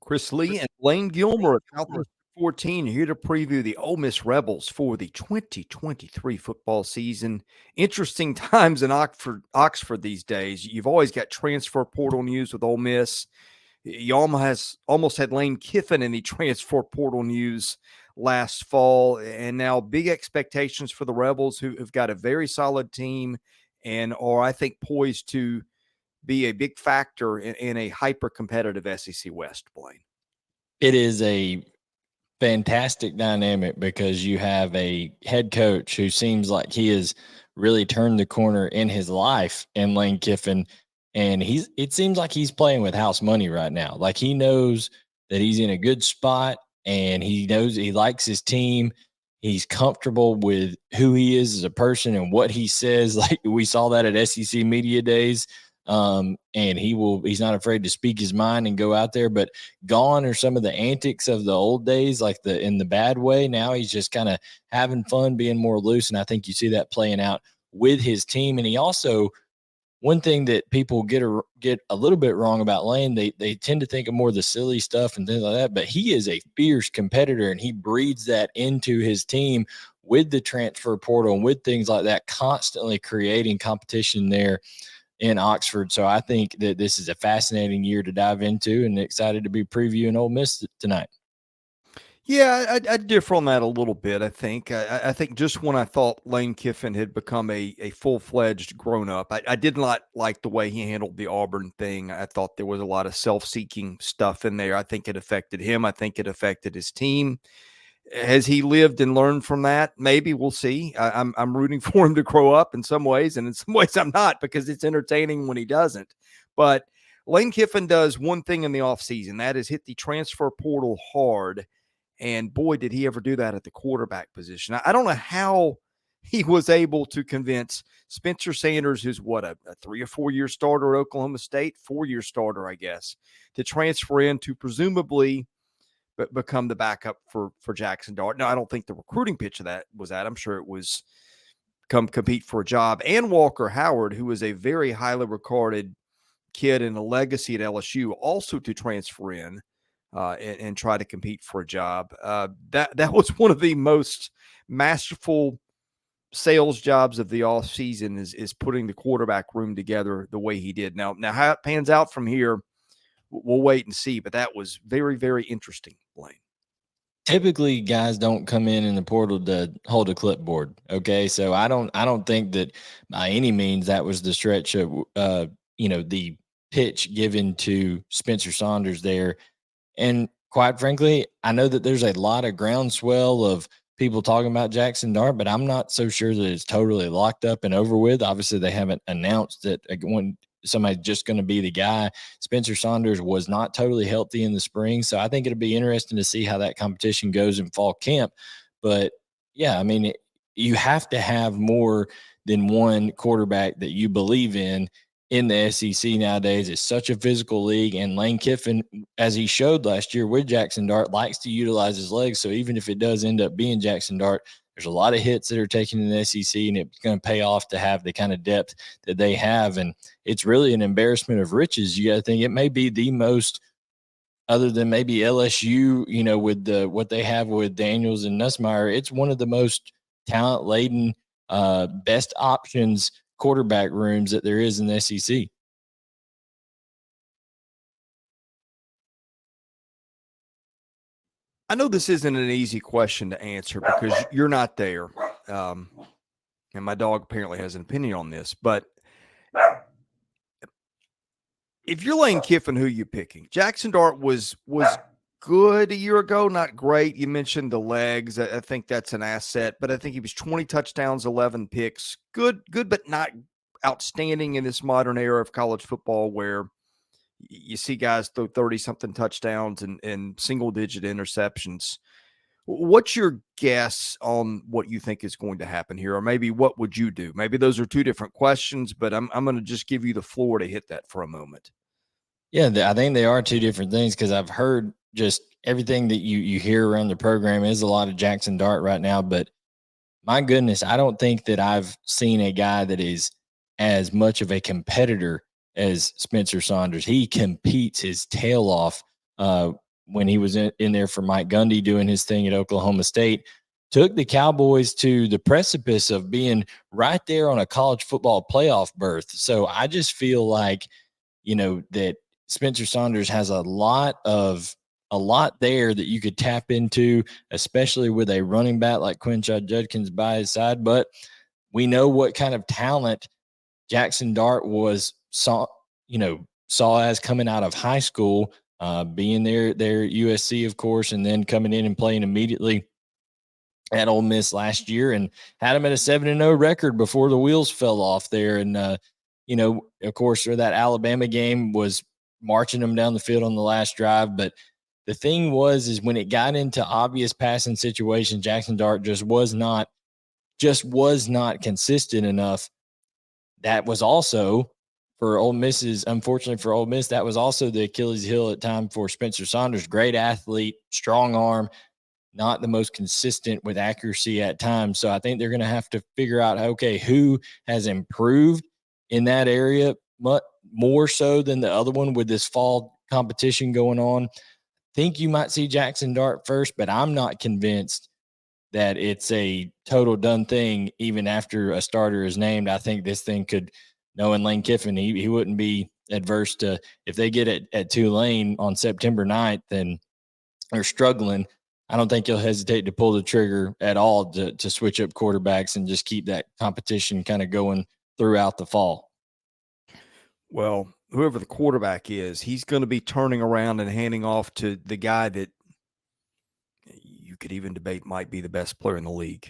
Chris Lee and Blayne Gilmer of Southeastern 14 here to preview the Ole Miss Rebels for the 2023 football season. Interesting times in Oxford these days. You've always got transfer portal news with Ole Miss. You almost had Lane Kiffin in the transfer portal news last fall, and now big expectations for the Rebels, who have got a very solid team and are, I think, poised to be a big factor in a hyper-competitive SEC West, Blayne. It is a fantastic dynamic because you have a head coach who seems like he has really turned the corner in his life in Lane Kiffin, and it seems like he's playing with house money right now. Like, he knows that he's in a good spot, and he knows he likes his team. He's comfortable with who he is as a person and what he says. Like, we saw that at SEC Media Days. And he's not afraid to speak his mind and go out there. But gone are some of the antics of the old days, like in the bad way. Now he's just kind of having fun, being more loose. And I think you see that playing out with his team. And he also, one thing that people get a little bit wrong about Lane, they tend to think of more of the silly stuff and things like that, but he is a fierce competitor, and he breeds that into his team with the transfer portal and with things like that, constantly creating competition there in Oxford. So I think that this is a fascinating year to dive into, and excited to be previewing Ole Miss tonight. Yeah, I differ on that a little bit. I think just when I thought Lane Kiffin had become a full-fledged grown-up, I did not like the way he handled the Auburn thing. I thought there was a lot of self-seeking stuff in there. I think it affected him. I think it affected his team. Has he lived and learned from that? Maybe. We'll see. I'm rooting for him to grow up in some ways, and in some ways I'm not, because it's entertaining when he doesn't. But Lane Kiffin does one thing in the offseason. That is hit the transfer portal hard. And boy, did he ever do that at the quarterback position. I don't know how he was able to convince Spencer Sanders, who's a 3 or 4 year starter at Oklahoma State, 4-year starter, I guess, to transfer in to presumably become the backup for Jackson Dart. Now, I don't think the recruiting pitch of that was that. I'm sure it was come compete for a job. And Walker Howard, who is a very highly regarded kid and a legacy at LSU, also to transfer in and try to compete for a job. That was one of the most masterful sales jobs of the offseason is putting the quarterback room together the way he did. Now how it pans out from here, we'll wait and see, but that was very, very interesting, Blayne. Typically, guys don't come in the portal to hold a clipboard. Okay, so I don't think that by any means that was the stretch of the pitch given to Spencer Saunders there. And quite frankly, I know that there's a lot of groundswell of people talking about Jackson Dart, but I'm not so sure that it's totally locked up and over with. Obviously, they haven't announced that when somebody's just going to be the guy. Spencer Saunders was not totally healthy in the spring, so I think it'll be interesting to see how that competition goes in fall camp. But yeah, I mean, you have to have more than one quarterback that you believe in the SEC nowadays. It's such a physical league, and Lane Kiffin, as he showed last year with Jackson Dart, likes to utilize his legs. So even if it does end up being Jackson Dart, there's a lot of hits that are taken in the SEC, and it's going to pay off to have the kind of depth that they have. And it's really an embarrassment of riches. You got to think it may be the most, other than maybe LSU, with what they have with Daniels and Nussmeier, it's one of the most talent-laden, best options quarterback rooms that there is in the SEC. I know this isn't an easy question to answer because you're not there. And my dog apparently has an opinion on this, but if you're Lane Kiffin, who are you picking? Jackson Dart was good a year ago, not great. You mentioned the legs. I think that's an asset, but I think he was 20 touchdowns, 11 picks. Good, but not outstanding in this modern era of college football where you see guys throw 30-something touchdowns and single-digit interceptions. What's your guess on what you think is going to happen here? Or maybe what would you do? Maybe those are two different questions, but I'm going to just give you the floor to hit that for a moment. Yeah, I think they are two different things, because I've heard just everything that you hear around the program is a lot of Jackson Dart right now. But my goodness, I don't think that I've seen a guy that is as much of a competitor as Spencer Saunders. He competes his tail off when he was in there for Mike Gundy doing his thing at Oklahoma State, took the Cowboys to the precipice of being right there on a college football playoff berth. So I just feel like, that Spencer Saunders has a lot there that you could tap into, especially with a running back like Quinshad Judkins by his side. But we know what kind of talent Jackson Dart saw as coming out of high school, being there at USC, of course, and then coming in and playing immediately at Ole Miss last year, and had him at a 7-0 record before the wheels fell off there. And of course, that Alabama game was marching them down the field on the last drive. But the thing is when it got into obvious passing situations, Jackson Dart just was not consistent enough. That was also unfortunately for Ole Miss, that was also the Achilles heel at time for Spencer Saunders. Great athlete, strong arm, not the most consistent with accuracy at times. So I think they're going to have to figure out, okay, who has improved in that area much more so than the other one with this fall competition going on. I think you might see Jackson Dart first, but I'm not convinced that it's a total done thing even after a starter is named. I think this thing could, knowing Lane Kiffin, he wouldn't be adverse to, if they get it at Tulane on September 9th and they're struggling, I don't think he'll hesitate to pull the trigger at all to switch up quarterbacks and just keep that competition kind of going throughout the fall. Well, whoever the quarterback is, he's going to be turning around and handing off to the guy that you could even debate might be the best player in the league.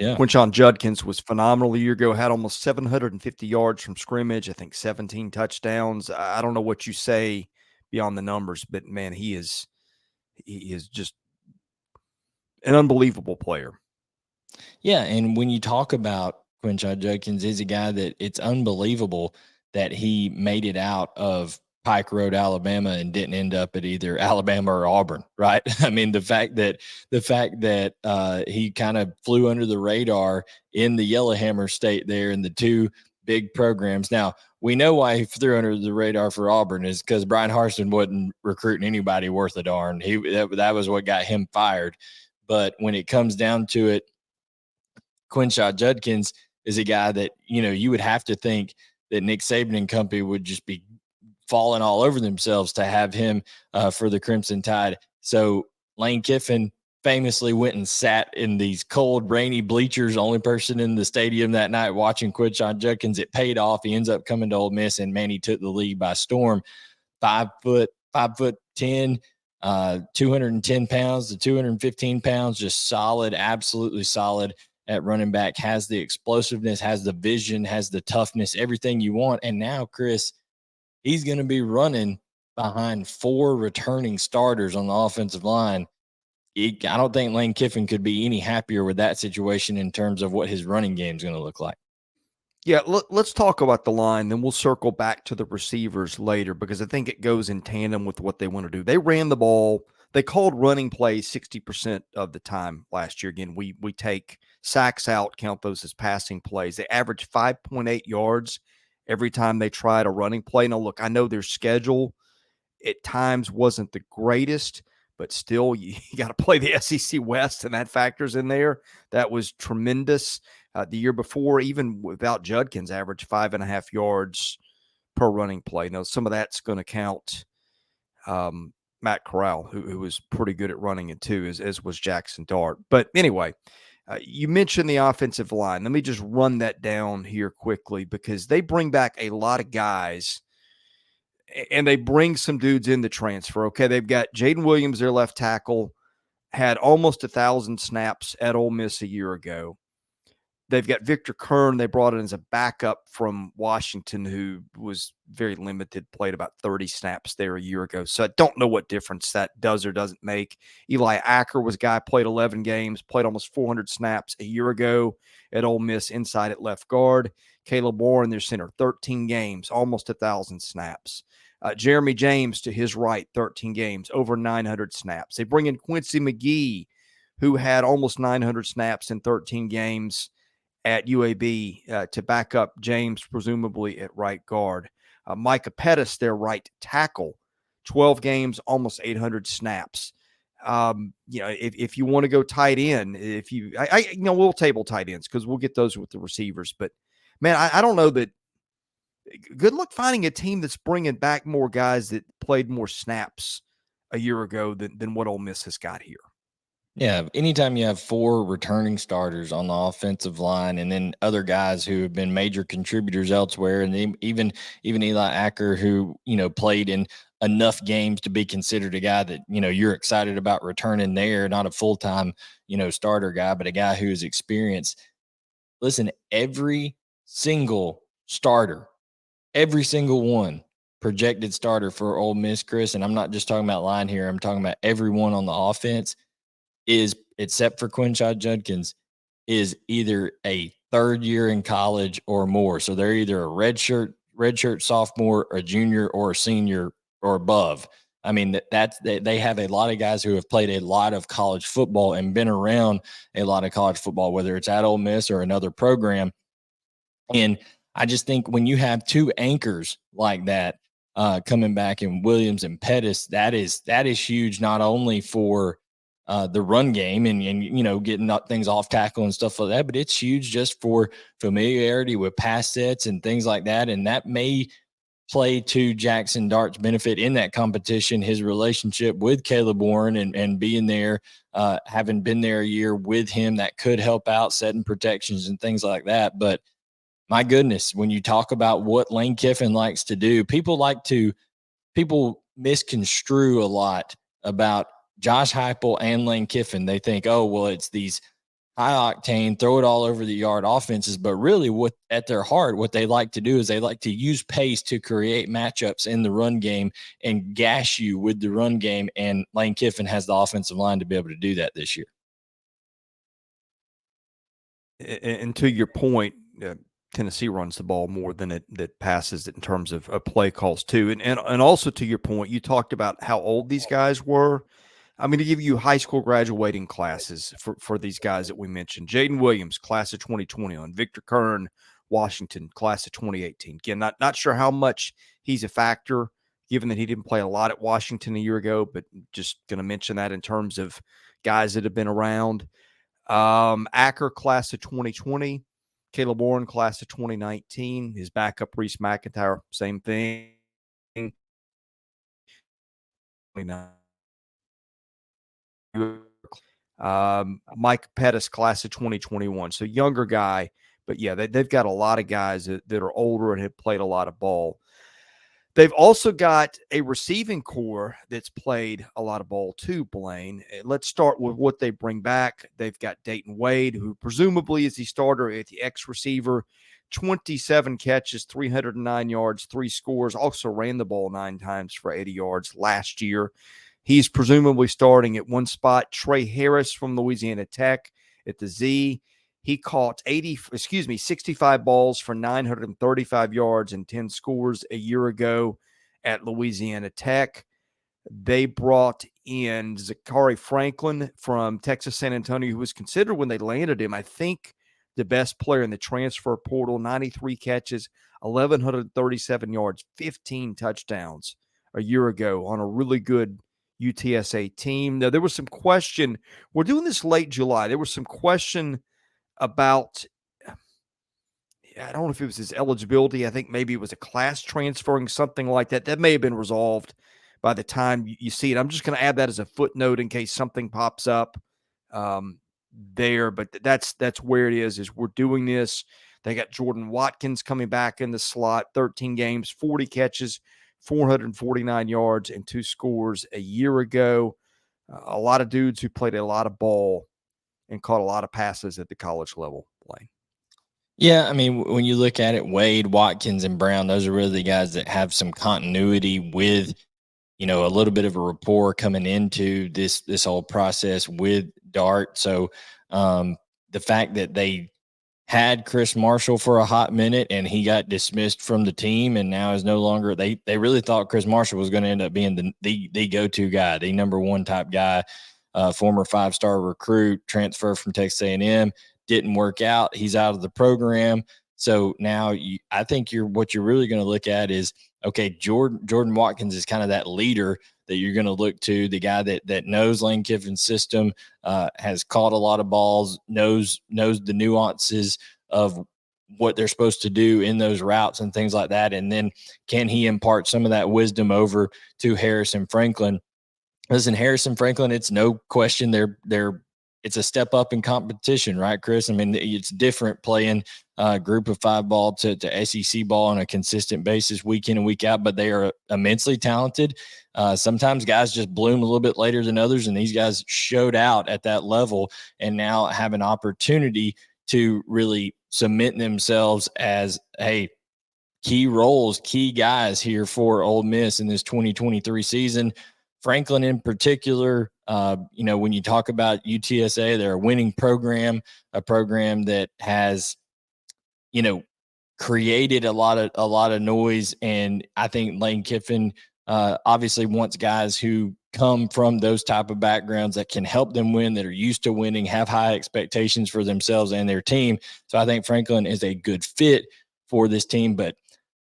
Quinshad Judkins was phenomenal a year ago, had almost 750 yards from scrimmage, I think 17 touchdowns. I don't know what you say beyond the numbers, but man, he is just an unbelievable player. Yeah, and when you talk about Quinshad Judkins, is a guy that it's unbelievable that he made it out of Pike Road, Alabama, and didn't end up at either Alabama or Auburn, right? I mean, the fact that he kind of flew under the radar in the Yellowhammer State there in the two big programs. Now, we know why he flew under the radar for Auburn is because Brian Harston wasn't recruiting anybody worth a darn. That was what got him fired. But when it comes down to it, Quinshad Judkins is a guy that, you would have to think that Nick Saban and company would just be falling all over themselves to have him for the Crimson Tide. So Lane Kiffin famously went and sat in these cold, rainy bleachers, only person in the stadium that night watching Quinshad Judkins. It paid off. He ends up coming to Ole Miss, and man, he took the league by storm. 5'10", 210 pounds to 215 pounds, just solid, absolutely solid at running back, has the explosiveness, has the vision, has the toughness, everything you want. And now, Chris, he's going to be running behind 4 returning starters on the offensive line. I don't think Lane Kiffin could be any happier with that situation in terms of what his running game is going to look like. Yeah, let's talk about the line, then we'll circle back to the receivers later because I think it goes in tandem with what they want to do. They ran the ball. They called running plays 60% of the time last year. Again, we take sacks out, count those as passing plays. They averaged 5.8 yards every time they tried a running play. Now, look, I know their schedule at times wasn't the greatest, but still, you got to play the SEC West, and that factors in there. That was tremendous. The year before, even without Judkins, averaged 5.5 yards per running play. Now, some of that's going to count Matt Corral, who was pretty good at running it too, as was Jackson Dart. But anyway, you mentioned the offensive line. Let me just run that down here quickly because they bring back a lot of guys and they bring some dudes in the transfer. Okay, they've got Jaden Williams, their left tackle, had almost 1,000 snaps at Ole Miss a year ago. They've got Victor Kern. They brought in as a backup from Washington, who was very limited, played about 30 snaps there a year ago. So I don't know what difference that does or doesn't make. Eli Acker was a guy, played 11 games, played almost 400 snaps a year ago at Ole Miss inside at left guard. Caleb Warren, their center, 13 games, almost 1,000 snaps. Jeremy James to his right, 13 games, over 900 snaps. They bring in Quincy McGee, who had almost 900 snaps in 13 games at UAB to back up James, presumably at right guard. Micah Pettis, their right tackle, 12 games, almost 800 snaps. If you want to go tight end, we'll table tight ends because we'll get those with the receivers. But man, I don't know that. Good luck finding a team that's bringing back more guys that played more snaps a year ago than what Ole Miss has got here. Yeah, anytime you have 4 returning starters on the offensive line, and then other guys who have been major contributors elsewhere, and even Eli Acker, who played in enough games to be considered a guy that you're excited about returning there, not a full time starter guy, but a guy who is experienced. Listen, every single one projected starter for Ole Miss, Chris, and I'm not just talking about line here. I'm talking about everyone on the offense is, except for Quinshad Judkins, is either a third year in college or more. So they're either a redshirt sophomore, a junior, or a senior or above. I mean, they have a lot of guys who have played a lot of college football and been around a lot of college football, whether it's at Ole Miss or another program. And I just think when you have 2 anchors like that coming back in Williams and Pettis, that is huge, not only for the run game and getting things off tackle and stuff like that, but it's huge just for familiarity with pass sets and things like that. And that may play to Jackson Dart's benefit in that competition, his relationship with Caleb Warren and being there, having been there a year with him, that could help out setting protections and things like that. But my goodness, when you talk about what Lane Kiffin likes to do, people misconstrue a lot about Josh Heupel and Lane Kiffin. They think, oh, well, it's these high octane, throw it all over the yard offenses. But really, what at their heart, what they like to do is they like to use pace to create matchups in the run game and gash you with the run game. And Lane Kiffin has the offensive line to be able to do that this year. And to your point, Tennessee runs the ball more than it passes it in terms of play calls too. And also to your point, you talked about how old these guys were. I'm going to give you high school graduating classes for these guys that we mentioned. Jaden Williams, class of 2021. Victor Kern, Washington, class of 2018. Again, not sure how much he's a factor, given that he didn't play a lot at Washington a year ago, but just going to mention that in terms of guys that have been around. Acker, class of 2020. Caleb Warren, class of 2019. His backup, Reese McIntyre, same thing. Mike Pettis, class of 2021. So younger guy, but yeah, they've got a lot of guys that are older and have played a lot of ball. They've also got a receiving core that's played a lot of ball too, Blayne. Let's start with what they bring back. They've got Dayton Wade, who presumably is the starter at the X receiver. 27 catches, 309 yards, 3 scores. Also ran the ball 9 times for 80 yards last year. He's presumably starting at one spot. Trey Harris from Louisiana Tech at the Z. He caught 65 balls for 935 yards and 10 scores a year ago at Louisiana Tech. They brought in Zachary Franklin from Texas San Antonio, who was considered when they landed him, I think, the best player in the transfer portal. 93 catches, 1,137 yards, 15 touchdowns a year ago on a really good UTSA team. Now, there was some question. We're doing this late July. There was some question about, I don't know if it was his eligibility. I think maybe it was a class transferring, something like that. That may have been resolved by the time you see it. I'm just going to add that as a footnote in case something pops up there. But that's where it is we're doing this. They got Jordan Watkins coming back in the slot, 13 games, 40 catches, 449 yards, and 2 scores a year ago. A lot of dudes who played a lot of ball and caught a lot of passes at the college level, Blayne. Yeah, I mean, when you look at it, Wade, Watkins, and Brown, those are really the guys that have some continuity with, a little bit of a rapport coming into this whole process with Dart. So the fact that they had Chris Marshall for a hot minute and he got dismissed from the team and now is no longer, they really thought Chris Marshall was going to end up being the go-to guy, the number one type guy, former 5-star recruit, transfer from Texas A&M, didn't work out. He's out of the program. So now I think what you're really going to look at is, okay, Jordan Watkins is kind of that leader that you're going to look to, the guy that knows Lane Kiffin's system, has caught a lot of balls, knows the nuances of what they're supposed to do in those routes and things like that. And then can he impart some of that wisdom over to Harrison Franklin? Listen, Harrison Franklin, it's no question it's a step up in competition, right, Chris? I mean, it's different playing group of five ball to SEC ball on a consistent basis week in and week out, but they are immensely talented. Sometimes guys just bloom a little bit later than others, and these guys showed out at that level and now have an opportunity to really cement themselves as, hey, key roles, key guys here for Ole Miss in this 2023 season. Franklin in particular, when you talk about UTSA, they're a winning program, a program that has, created a lot of noise. And I think Lane Kiffin obviously wants guys who come from those type of backgrounds that can help them win, that are used to winning, have high expectations for themselves and their team. So I think Franklin is a good fit for this team, but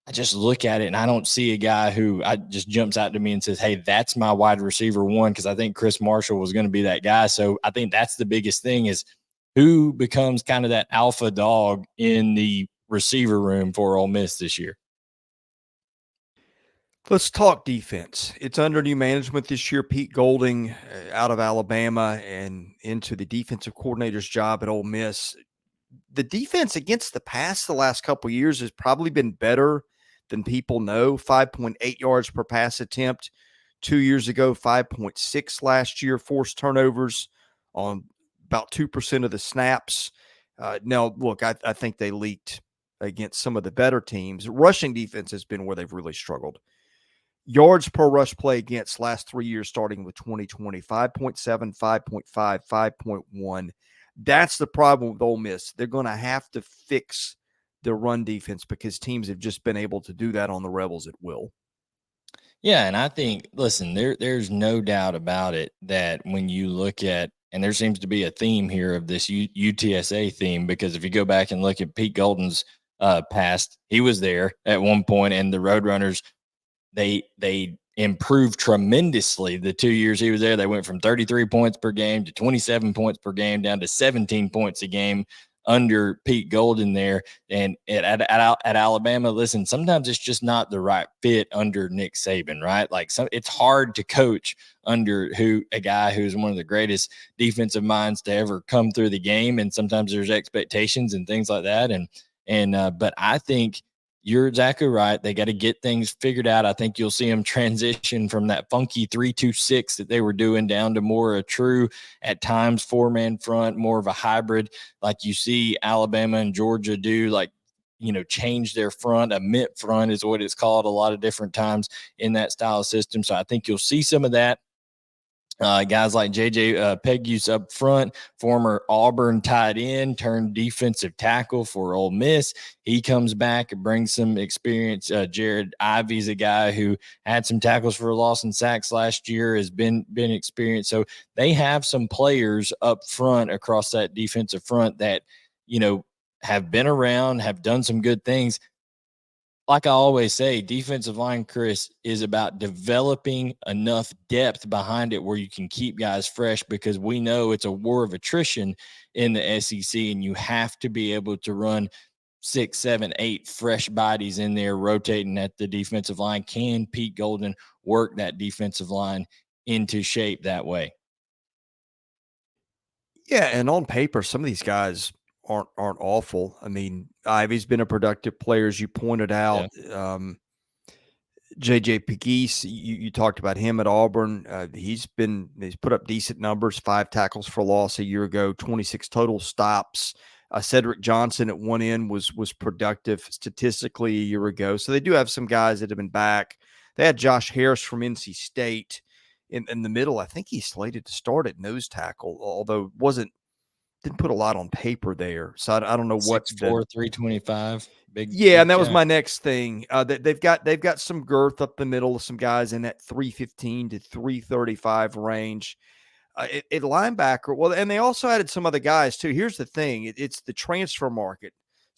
I just look at it and I don't see a guy who just jumps out to me and says, hey, that's my wide receiver one, because I think Chris Marshall was going to be that guy. So I think that's the biggest thing, is who becomes kind of that alpha dog in the receiver room for Ole Miss this year. Let's talk defense. It's under new management this year. Pete Golding out of Alabama and into the defensive coordinator's job at Ole Miss. The defense against the pass the last couple of years has probably been better than people know. 5.8 yards per pass attempt 2 years ago, 5.6 last year. Forced turnovers on about 2% of the snaps. Now, look, I think they leaked against some of the better teams. Rushing defense has been where they've really struggled. Yards per rush play against last 3 years, starting with 2020, 5.7, 5.5, 5.1. That's the problem with Ole Miss. They're going to have to fix their run defense because teams have just been able to do that on the Rebels at will. Yeah, and I think, listen, there's no doubt about it that when you look at, and there seems to be a theme here of this UTSA theme, because if you go back and look at Pete Golden's past, he was there at one point, and the Roadrunners, they improved tremendously the 2 years he was there. They went from 33 points per game to 27 points per game, down to 17 points a game under Pete Golden there. And at Alabama, listen, sometimes it's just not the right fit under Nick Saban, right? Like, it's hard to coach under a guy who's one of the greatest defensive minds to ever come through the game. And sometimes there's expectations and things like that. But I think you're exactly right. They got to get things figured out. I think you'll see them transition from that funky 3-2-6 that they were doing down to more a true, at times, 4-man front, more of a hybrid, like you see Alabama and Georgia do, like, change their front. A mint front is what it's called a lot of different times in that style system. So I think you'll see some of that. Guys like JJ Pegues up front, former Auburn tight end turned defensive tackle for Ole Miss. He comes back and brings some experience. Jared Ivey's a guy who had some tackles for loss and sacks last year, has been experienced. So they have some players up front across that defensive front that, have been around, have done some good things. Like I always say, defensive line, Chris, is about developing enough depth behind it where you can keep guys fresh, because we know it's a war of attrition in the SEC, and you have to be able to run 6, 7, 8 fresh bodies in there rotating at the defensive line. Can Pete Golden work that defensive line into shape that way? Yeah, and on paper, some of these guys aren't awful. I mean, Ivey's been a productive player, as you pointed Yeah. out. JJ Pegues, you talked about him at Auburn. He's put up decent numbers, 5 tackles for loss a year ago, 26 total stops. Cedric Johnson at one end was productive statistically a year ago. So they do have some guys that have been back. They had Josh Harris from NC State in the middle. I think he's slated to start at nose tackle, although didn't put a lot on paper there. So I don't know what 6'4", 325. Yeah, and that was Guy. my next thing. They've got some girth up the middle, some guys in that 315 to 335 range. At linebacker, well, and they also added some other guys too. Here's the thing: it's the transfer market.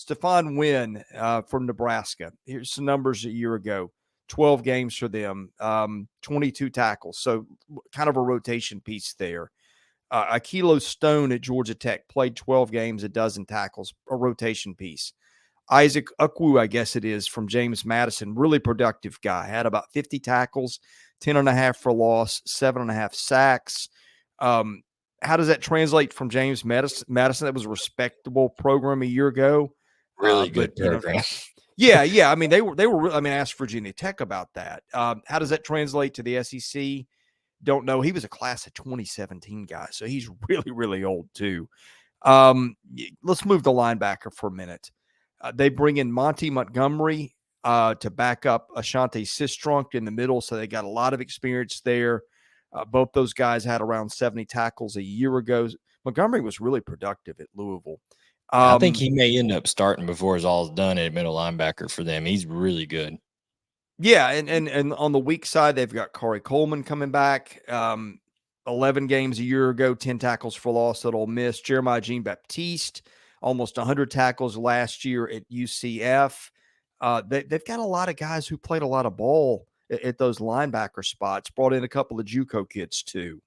Stephon Wynn from Nebraska. Here's some numbers a year ago. 12 games for them, 22 tackles. So kind of a rotation piece there. Akilo Stone at Georgia Tech played 12 games, a dozen tackles, a rotation piece. Isaac Ukwu, I guess it is, from James Madison, really productive guy. Had about 50 tackles, 10 and a half for loss, 7.5 sacks. How does that translate from James Madison? That was a respectable program a year ago. Really But good program. yeah. I mean, they were. I mean, I asked Virginia Tech about that. How does that translate to the SEC? Don't know. He was a class of 2017 guy, so he's really, really old too. Let's move to linebacker for a minute. They bring in Monty Montgomery to back up Ashante Sistrunk in the middle, so they got a lot of experience there. Both those guys had around 70 tackles a year ago. Montgomery was really productive at Louisville. I think he may end up starting before it's all done at middle linebacker for them. He's really good. Yeah, and on the weak side, they've got Corey Coleman coming back. 11 games a year ago, 10 tackles for loss at Ole Miss. Jeremiah Jean-Baptiste, almost 100 tackles last year at UCF. They've got a lot of guys who played a lot of ball at those linebacker spots, brought in a couple of JUCO kids too.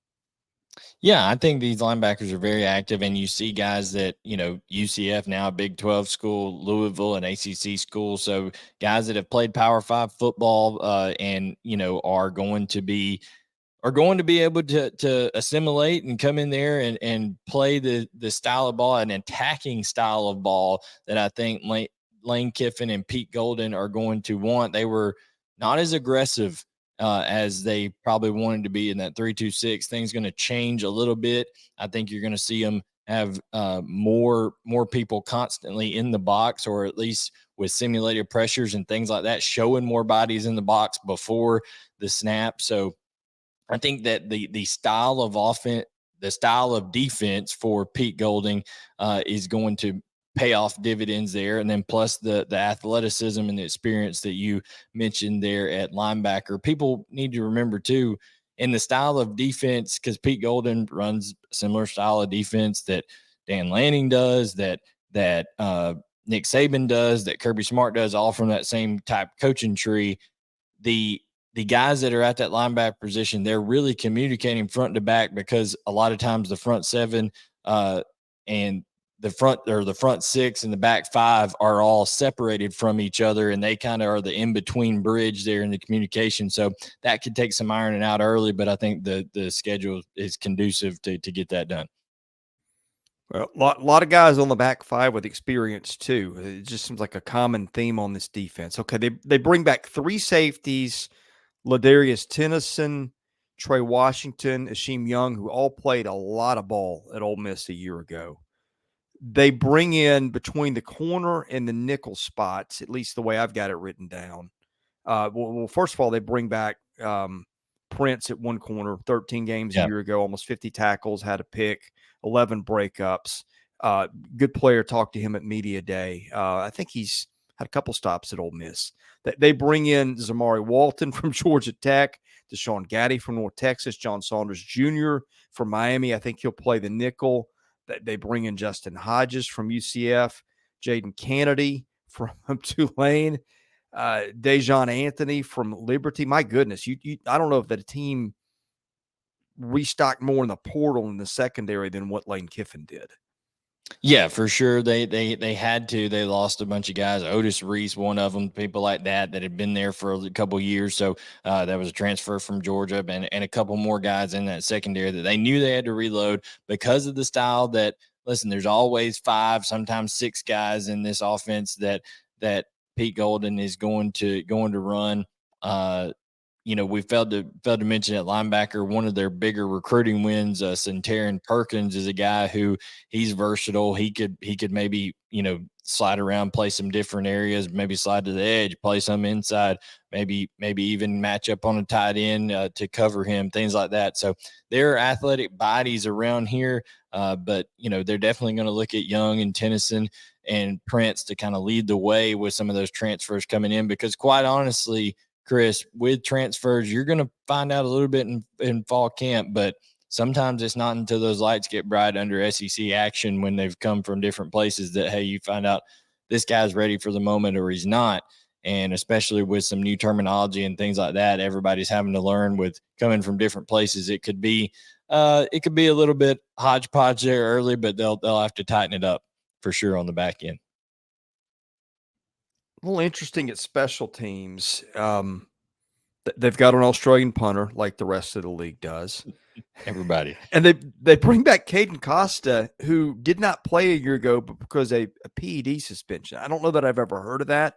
Yeah, I think these linebackers are very active, and you see guys that, UCF now a Big 12 school, Louisville an ACC school, so guys that have played Power 5 football and are going to be able to assimilate and come in there and play the style of ball, an attacking style of ball that I think Lane Kiffin and Pete Golden are going to want. They were not as aggressive as they probably wanted to be in that 3-2-6. Things going to change a little bit. I think you're going to see them have more people constantly in the box, or at least with simulated pressures and things like that, showing more bodies in the box before the snap. So I think that the style of offense, the style of defense for Pete Golding is going to pay off dividends there. And then plus the athleticism and the experience that you mentioned there at linebacker. People need to remember too, in the style of defense, because Pete Golden runs a similar style of defense that Dan Lanning does, that Nick Saban does, that Kirby Smart does, all from that same type coaching tree. The guys that are at that linebacker position, they're really communicating front to back, because a lot of times the front seven and the front six and the back five are all separated from each other, and they kind of are the in-between bridge there in the communication. So that could take some ironing out early, but I think the schedule is conducive to get that done. Well, a lot of guys on the back five with experience too. It just seems like a common theme on this defense. Okay, they bring back 3 safeties, Ladarius Tennyson, Trey Washington, Ashim Young, who all played a lot of ball at Ole Miss a year ago. They bring in, between the corner and the nickel spots, at least the way I've got it written down. Well, first of all, they bring back Prince at one corner, 13 games a year ago, almost 50 tackles, had a pick, 11 breakups. Good player. Talked to him at media day. I think he's had a couple stops at Ole Miss. They bring in Zamari Walton from Georgia Tech, Deshaun Gaddy from North Texas, John Saunders Jr. from Miami. I think he'll play the nickel. They bring in Justin Hodges from UCF, Jaden Kennedy from Tulane, Dejon Anthony from Liberty. My goodness, I don't know if the team restocked more in the portal in the secondary than what Lane Kiffin did. Yeah, for sure. They had to. They lost a bunch of guys. Otis Reese, one of them, people like that had been there for a couple of years. So that was a transfer from Georgia, and a couple more guys in that secondary that they knew they had to reload because of the style that, listen, there's always 5, sometimes 6 guys in this offense that Pete Golden is going to run. We failed to mention at linebacker, one of their bigger recruiting wins, Centarian Perkins, is a guy who he's versatile. He could maybe, slide around, play some different areas, maybe slide to the edge, play some inside, maybe even match up on a tight end to cover him, things like that. So there are athletic bodies around here, but they're definitely going to look at Young and Tennyson and Prince to kind of lead the way with some of those transfers coming in, because quite honestly, Chris, with transfers, you're going to find out a little bit in fall camp, but sometimes it's not until those lights get bright under SEC action when they've come from different places that, hey, you find out this guy's ready for the moment or he's not. And especially with some new terminology and things like that, everybody's having to learn with coming from different places. It could be a little bit hodgepodge there early, but they'll have to tighten it up for sure on the back end. A little interesting at special teams. They've got an Australian punter like the rest of the league does. Everybody. And they bring back Caden Costa, who did not play a year ago, but because a PED suspension. I don't know that I've ever heard of that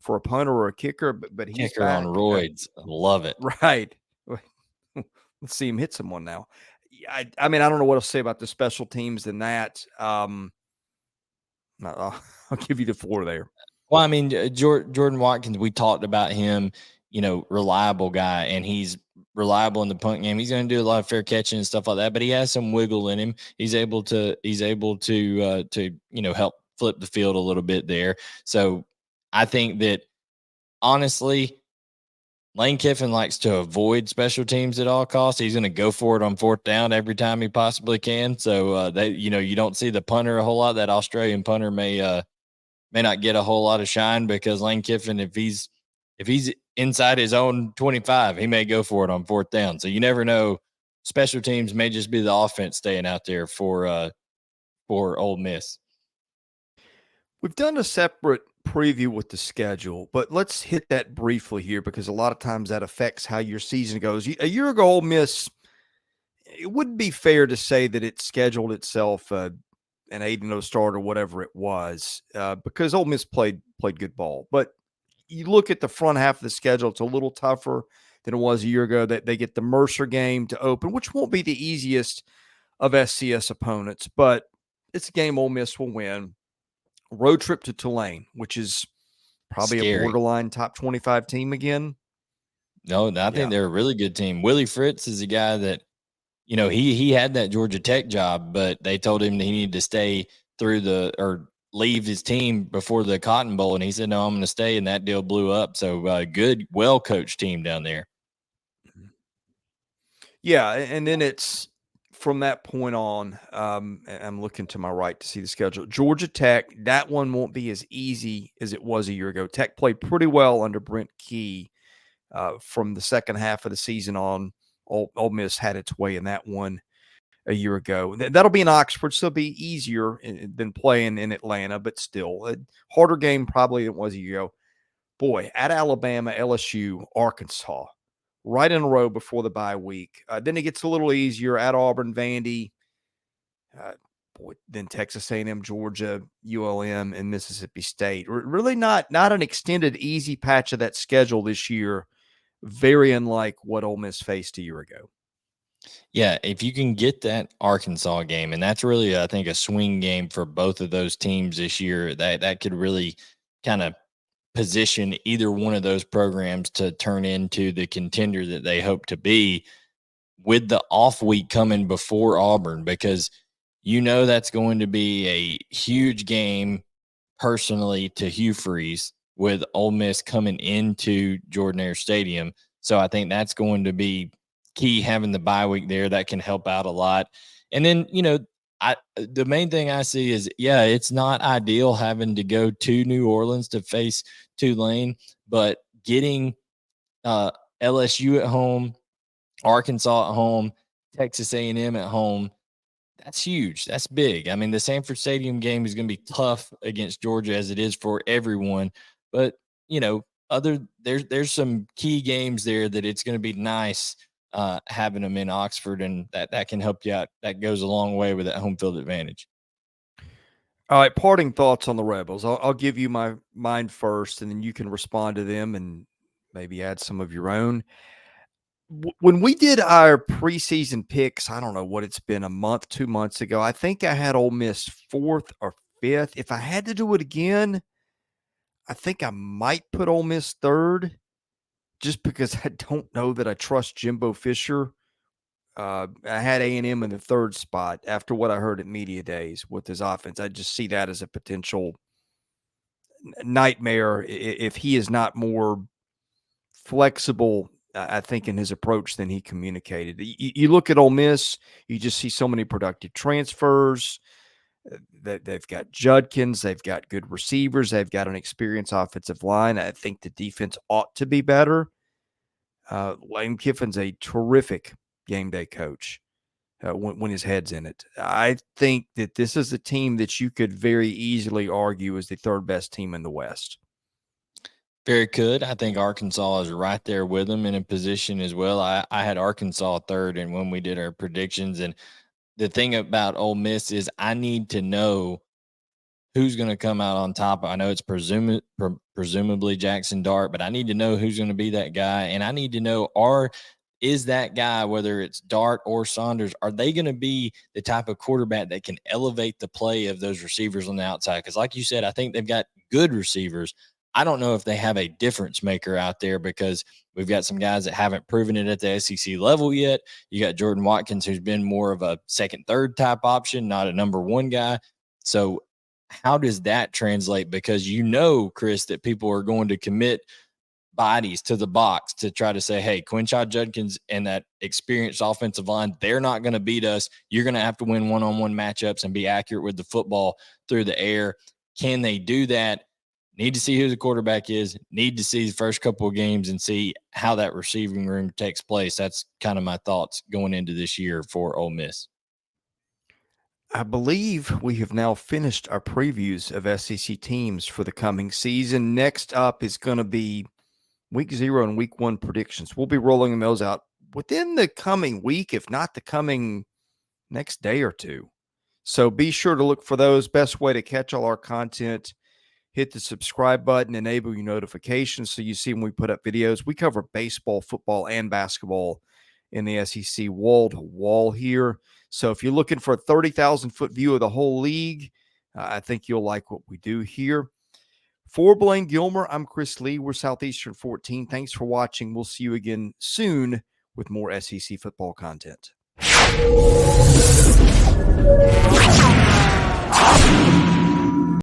for a punter or a kicker, but he's Kicker on back. roids. Love it. Right. Let's see him hit someone now. I mean, I don't know what else to say about the special teams than that. I'll give you the floor there. Well, I mean, Jordan Watkins, we talked about him, reliable guy, and he's reliable in the punt game. He's going to do a lot of fair catching and stuff like that, but he has some wiggle in him. He's able to help flip the field a little bit there. So I think that honestly, Lane Kiffin likes to avoid special teams at all costs. He's going to go for it on fourth down every time he possibly can. So you don't see the punter a whole lot. That Australian punter may not get a whole lot of shine because Lane Kiffin, if he's inside his own 25, he may go for it on fourth down. So you never know. Special teams may just be the offense staying out there for Ole Miss. We've done a separate preview with the schedule, but let's hit that briefly here because a lot of times that affects how your season goes. A year ago, Ole Miss, it wouldn't be fair to say that it scheduled itself an 8-0 start or whatever it was because Ole Miss played good ball. But you look at the front half of the schedule, it's a little tougher than it was a year ago. That they get the Mercer game to open, which won't be the easiest of SCS opponents, but it's a game Ole Miss will win. Road trip to Tulane, which is probably Scary. a borderline top 25 team again. No, I think they're a really good team. Willie Fritz is a guy that, he had that Georgia Tech job, but they told him that he needed to stay or leave his team before the Cotton Bowl. And he said, no, I'm going to stay. And that deal blew up. So good, well-coached team down there. Yeah. And then it's from that point on, I'm looking to my right to see the schedule. Georgia Tech, that one won't be as easy as it was a year ago. Tech played pretty well under Brent Key from the second half of the season on. Ole Miss had its way in that one a year ago. That'll be in Oxford, so it'll be easier than playing in Atlanta, but still a harder game probably than it was a year ago. Boy, at Alabama, LSU, Arkansas, right in a row before the bye week. Then it gets a little easier at Auburn, Vandy, then Texas A&M, Georgia, ULM, and Mississippi State. Really not an extended easy patch of that schedule this year. Very unlike what Ole Miss faced a year ago. Yeah, if you can get that Arkansas game, and that's really, I think, a swing game for both of those teams this year, that could really kind of position either one of those programs to turn into the contender that they hope to be with the off week coming before Auburn, because that's going to be a huge game personally to Hugh Freeze with Ole Miss coming into Jordan-Hare Stadium. So I think that's going to be key, having the bye week there. That can help out a lot. And then, the main thing I see is, it's not ideal having to go to New Orleans to face Tulane, but getting LSU at home, Arkansas at home, Texas A&M at home, that's huge. That's big. I mean, the Sanford Stadium game is going to be tough against Georgia, as it is for everyone. But, there's some key games there that it's going to be nice having them in Oxford, and that can help you out. That goes a long way with that home field advantage. All right, parting thoughts on the Rebels. I'll give you my mind first, and then you can respond to them and maybe add some of your own. When we did our preseason picks, I don't know what it's been, a month, 2 months ago, I think I had Ole Miss 4th or 5th. If I had to do it again, I think I might put Ole Miss 3rd just because I don't know that I trust Jimbo Fisher. I had A&M in the 3rd spot after what I heard at media days with his offense. I just see that as a potential nightmare if he is not more flexible, I think, in his approach than he communicated. You look at Ole Miss, you just see so many productive transfers. They've got Judkins. They've got good receivers. They've got an experienced offensive line. I think the defense ought to be better. Lane Kiffin's a terrific game day coach when his head's in it. I think that this is a team that you could very easily argue is the third best team in the West. Very good. I think Arkansas is right there with them in a position as well. I had Arkansas third, and when we did our predictions, and the thing about Ole Miss is I need to know who's going to come out on top. I know it's presumably Jackson Dart, but I need to know who's going to be that guy, and I need to know is that guy, whether it's Dart or Saunders, are they going to be the type of quarterback that can elevate the play of those receivers on the outside? Because, like you said, I think they've got good receivers. I don't know if they have a difference maker out there because we've got some guys that haven't proven it at the SEC level yet. You got Jordan Watkins, who's been more of a second, third type option, not a number one guy. So how does that translate? Because Chris, that people are going to commit bodies to the box to try to say, hey, Quinshot Judkins and that experienced offensive line, they're not going to beat us. You're going to have to win one-on-one matchups and be accurate with the football through the air. Can they do that? Need to see who the quarterback is. Need to see the first couple of games and see how that receiving room takes place. That's kind of my thoughts going into this year for Ole Miss. I believe we have now finished our previews of SEC teams for the coming season. Next up is going to be Week 0 and Week 1 predictions. We'll be rolling those out within the coming week, if not the coming next day or two. So be sure to look for those. Best way to catch all our content, hit the subscribe button, enable your notifications so you see when we put up videos. We cover baseball, football, and basketball in the SEC wall to wall here. So if you're looking for a 30,000-foot view of the whole league, I think you'll like what we do here. For Blayne Gilmer, I'm Chris Lee. We're Southeastern 14. Thanks for watching. We'll see you again soon with more SEC football content.